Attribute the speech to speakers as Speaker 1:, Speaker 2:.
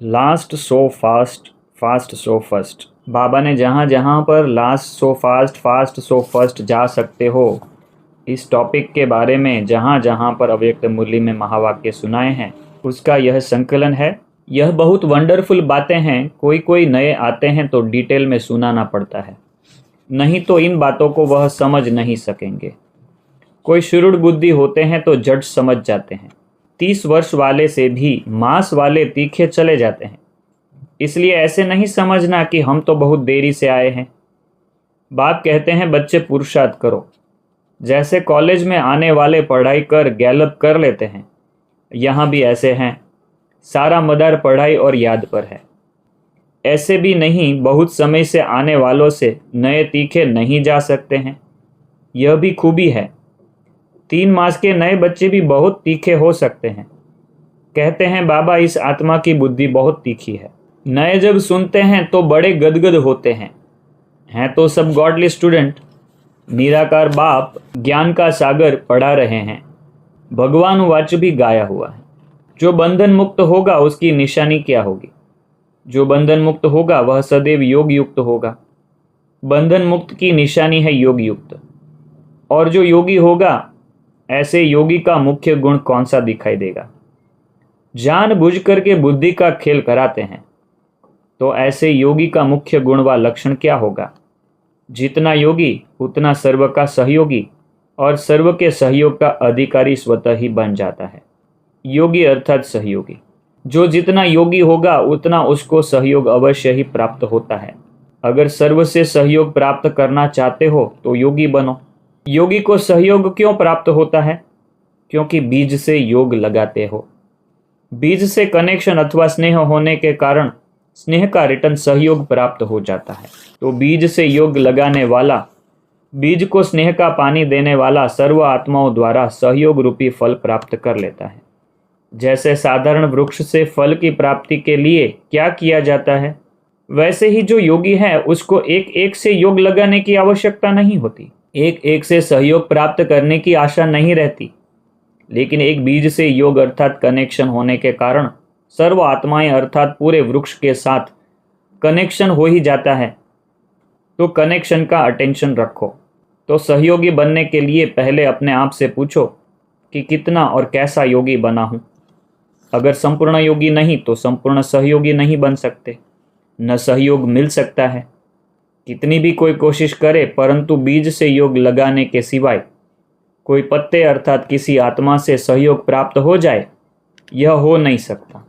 Speaker 1: Last so fast, fast so first. बाबा ने जहाँ जहाँ पर last so fast, fast so first जा सकते हो, इस टॉपिक के बारे में जहाँ जहाँ पर अव्यक्त मुरली में महावाक्य सुनाए हैं, उसका यह संकलन है। यह बहुत वंडरफुल बातें हैं। कोई कोई नए आते हैं तो डिटेल में सुनाना पड़ता है, नहीं तो इन बातों को वह समझ नहीं सकेंगे। कोई शुरुड़ बुद्धि होते हैं तो जट समझ जाते हैं। 30 वर्ष वाले से भी मांस वाले तीखे चले जाते हैं। इसलिए ऐसे नहीं समझना कि हम तो बहुत देरी से आए हैं। बाप कहते हैं बच्चे पुरुषार्थ करो। जैसे कॉलेज में आने वाले पढ़ाई कर गैलप कर लेते हैं, यहाँ भी ऐसे हैं। सारा मदार पढ़ाई और याद पर है। ऐसे भी नहीं, बहुत समय से आने वालों से नए तीखे नहीं जा सकते हैं। यह भी खूबी है। 3 मास के नए बच्चे भी बहुत तीखे हो सकते हैं। कहते हैं बाबा इस आत्मा की बुद्धि बहुत तीखी है। नए जब सुनते हैं तो बड़े गदगद होते हैं तो सब गॉडली स्टूडेंट। निराकार बाप ज्ञान का सागर पढ़ा रहे हैं। भगवान वाच भी गाया हुआ है। जो बंधन मुक्त होगा उसकी निशानी क्या होगी? जो बंधन मुक्त होगा वह सदैव योग युक्त होगा। बंधन मुक्त की निशानी है योग युक्त। और जो योगी होगा, ऐसे योगी का मुख्य गुण कौन सा दिखाई देगा? जानबूझ करके बुद्धि का खेल कराते हैं, तो ऐसे योगी का मुख्य गुण व लक्षण क्या होगा? जितना योगी उतना सर्व का सहयोगी, और सर्व के सहयोग का अधिकारी स्वतः ही बन जाता है। योगी अर्थात सहयोगी। जो जितना योगी होगा उतना उसको सहयोग अवश्य ही प्राप्त होता है। अगर सर्व से सहयोग प्राप्त करना चाहते हो तो योगी बनो। योगी को सहयोग क्यों प्राप्त होता है? क्योंकि बीज से योग लगाते हो। बीज से कनेक्शन अथवा स्नेह होने के कारण स्नेह का रिटर्न सहयोग प्राप्त हो जाता है। तो बीज से योग लगाने वाला, बीज को स्नेह का पानी देने वाला सर्व आत्माओं द्वारा सहयोग रूपी फल प्राप्त कर लेता है। जैसे साधारण वृक्ष से फल की प्राप्ति के लिए क्या किया जाता है, वैसे ही जो योगी है उसको एक एक से योग लगाने की आवश्यकता नहीं होती। एक एक से सहयोग प्राप्त करने की आशा नहीं रहती, लेकिन एक बीज से योग अर्थात कनेक्शन होने के कारण सर्व आत्माएं अर्थात पूरे वृक्ष के साथ कनेक्शन हो ही जाता है। तो कनेक्शन का अटेंशन रखो। तो सहयोगी बनने के लिए पहले अपने आप से पूछो कि कितना और कैसा योगी बना हूँ। अगर संपूर्ण योगी नहीं तो संपूर्ण सहयोगी नहीं बन सकते। न सहयोग मिल सकता है। कितनी भी कोई कोशिश करे, परंतु बीज से योग लगाने के सिवाय कोई पत्ते अर्थात किसी आत्मा से सहयोग प्राप्त हो जाए, यह हो नहीं सकता।